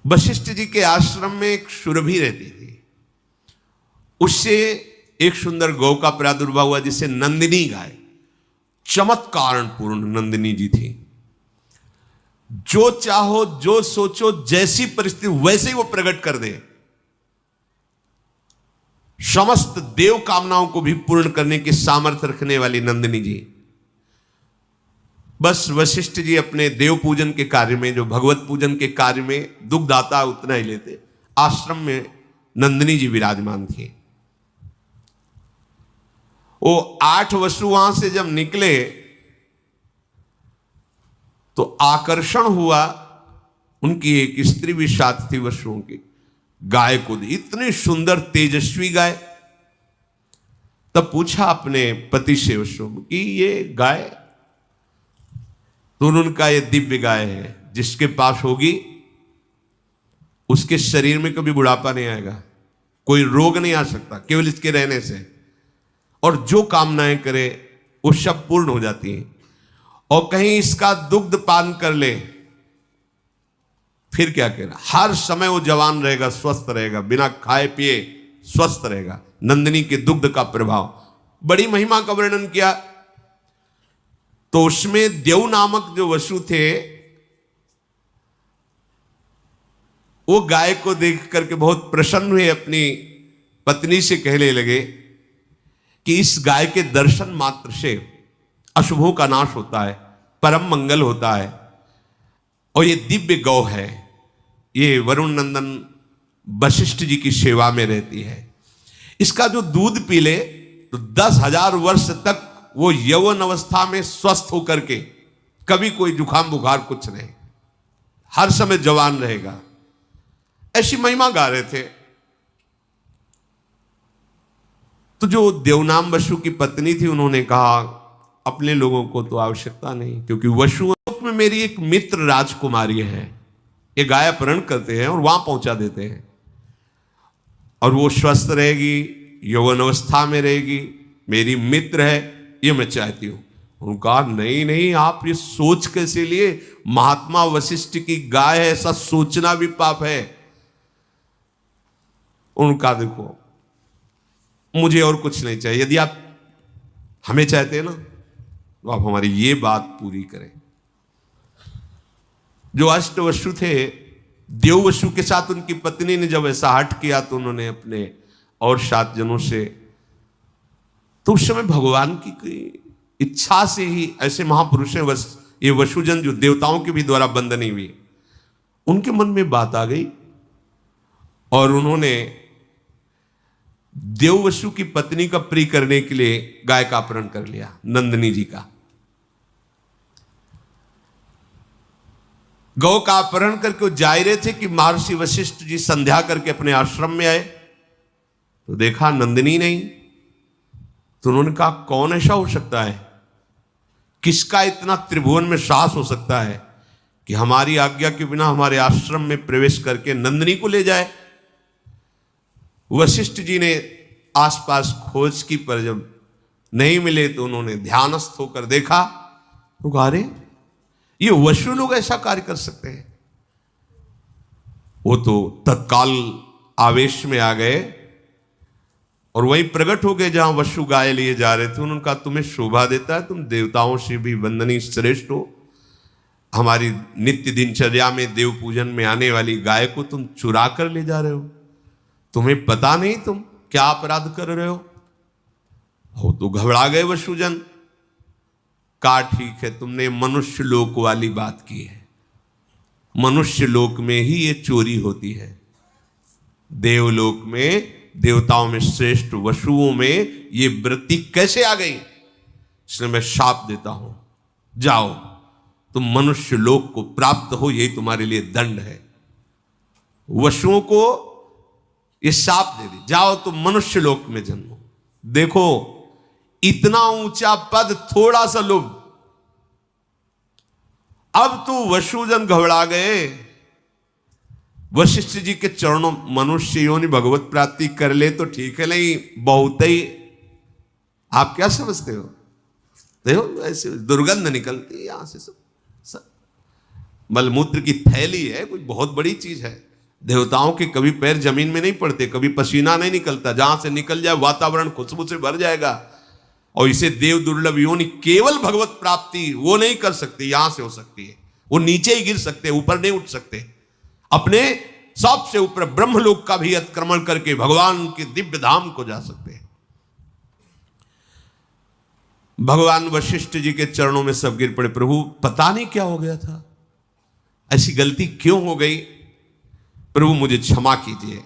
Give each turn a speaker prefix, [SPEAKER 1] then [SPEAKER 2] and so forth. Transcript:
[SPEAKER 1] वशिष्ठ जी के आश्रम में एक सुरभि रहती थी, उससे एक सुंदर गौ का प्रादुर्भाव हुआ जिसे नंदिनी गाय, चमत्कार पूर्ण नंदिनी जी थी। जो चाहो जो सोचो जैसी परिस्थिति वैसे ही वो प्रकट कर दे, समस्त देव कामनाओं को भी पूर्ण करने की सामर्थ्य रखने वाली नंदिनी जी। बस वशिष्ठ जी अपने देव पूजन के कार्य में, जो भगवत पूजन के कार्य में दुग्ध आता उतना ही लेते। आश्रम में नंदिनी जी विराजमान थी। वो 8 वसु वहां से जब निकले तो आकर्षण हुआ, उनकी एक स्त्री भी साथ थी वसुओं की, गाय को दी, इतनी सुंदर तेजस्वी गाय। तब पूछा अपने पति से वसु कि ये गाय, तो उनका ये दिव्य गाय है, जिसके पास होगी उसके शरीर में कभी बुढ़ापा नहीं आएगा, कोई रोग नहीं आ सकता केवल इसके रहने से, और जो कामनाएं करे वो सब पूर्ण हो जाती हैं। और कहीं इसका दुग्ध पान कर ले फिर क्या कहना, हर समय वो जवान रहेगा, स्वस्थ रहेगा, बिना खाए पिए स्वस्थ रहेगा। नंदिनी के दुग्ध का प्रभाव, बड़ी महिमा का वर्णन किया। तो उसमें देव नामक जो वसु थे वो गाय को देख करके बहुत प्रसन्न हुए, अपनी पत्नी से कहने लगे कि इस गाय के दर्शन मात्र से अशुभों का नाश होता है, परम मंगल होता है, और ये दिव्य गौ है, ये वरुण नंदन वशिष्ठ जी की सेवा में रहती है। इसका जो दूध पी ले तो 10,000 वर्ष तक वो यौवन अवस्था में स्वस्थ होकर के, कभी कोई जुकाम बुखार कुछ नहीं, हर समय जवान रहेगा। ऐसी महिमा गा रहे थे। तो जो देवनाम वसु की पत्नी थी, उन्होंने कहा अपने लोगों को तो आवश्यकता नहीं, क्योंकि वसु में मेरी एक मित्र राजकुमारी है, ये गाय अपहरण करते हैं और वहां पहुंचा देते हैं, और वो स्वस्थ रहेगी, यौवन अवस्था में रहेगी, मेरी मित्र है, ये मैं चाहती हूं। उन्होंने कहा नहीं नहीं, आप ये सोच कैसे लिए, महात्मा वशिष्ठ की गाय है, ऐसा सोचना भी पाप है। उनका देखो मुझे और कुछ नहीं चाहिए, यदि आप हमें चाहते हैं ना तो आप हमारी ये बात पूरी करें। जो अष्टवसु थे, देववसु के साथ उनकी पत्नी ने जब ऐसा हट किया तो उन्होंने अपने और 7 जनों से, तो उस समय भगवान की इच्छा से ही ऐसे महापुरुष हैं, ये वसुजन जो देवताओं के भी द्वारा बंदनी हुई, उनके मन में बात आ गई और उन्होंने देववसु की पत्नी का प्रिय करने के लिए गाय का अपहरण कर लिया, नंदिनी जी का। गौ का अपहरण करके वो जा रहे थे कि महर्षि वशिष्ठ जी संध्या करके अपने आश्रम में आए, तो देखा नंदिनी नहीं। तो उन्होंने कहा कौन ऐसा हो सकता है, किसका इतना त्रिभुवन में साहस हो सकता है कि हमारी आज्ञा के बिना हमारे आश्रम में प्रवेश करके नंदिनी को ले जाए। वशिष्ठ जी ने आसपास खोज की, पर जब नहीं मिले तो उन्होंने ध्यानस्थ होकर देखा, तो कहा अरे ये वसु लोग ऐसा कार्य कर सकते हैं। वो तो तत्काल आवेश में आ गए और वहीं प्रकट हो गए जहां वसु गाय लिए जा रहे थे। उन्होंने कहा तुम्हें शोभा देता है, तुम देवताओं से भी वंदनीय श्रेष्ठ हो, हमारी नित्य दिनचर्या में देव पूजन में आने वाली गाय को तुम चुरा कर ले जा रहे हो, तुम्हें पता नहीं तुम क्या अपराध कर रहे हो। तो घबरा गए वसुजन। कहा ठीक है, तुमने मनुष्य लोक वाली बात की है, मनुष्य लोक में ही ये चोरी होती है, देवलोक में देवताओं में श्रेष्ठ वसुओं में ये वृत्ति कैसे आ गई, इसलिए मैं शाप देता हूं, जाओ तुम मनुष्य लोक को प्राप्त हो, यही तुम्हारे लिए दंड है। वसुओं को ये शाप दे दी, जाओ तुम मनुष्य लोक में जन्मो। देखो इतना ऊंचा पद, थोड़ा सा लोभ। अब तो वसुजन घबरा गए। वशिष्ठ जी के चरणों, मनुष्य योनि भगवत प्राप्ति कर ले तो ठीक है, नहीं बहुत ही, आप क्या समझते हो, देखो ऐसे दुर्गंध निकलती है यहां से, सब मलमूत्र की थैली है, कोई बहुत बड़ी चीज है, देवताओं के कभी पैर जमीन में नहीं पड़ते, कभी पसीना नहीं निकलता, जहां से निकल जाए वातावरण खुशबू से भर जाएगा। और इसे देव दुर्लभ योनि, केवल भगवत प्राप्ति वो नहीं कर सकते, यहां से हो सकती है। वो नीचे ही गिर सकते, ऊपर नहीं उठ सकते। अपने सबसे ऊपर ब्रह्मलोक का भी अतिक्रमण करके भगवान के दिव्य धाम को जा सकते हैं। भगवान वशिष्ठ जी के चरणों में सब गिर पड़े, प्रभु पता नहीं क्या हो गया था, ऐसी गलती क्यों हो गई, प्रभु मुझे क्षमा कीजिए।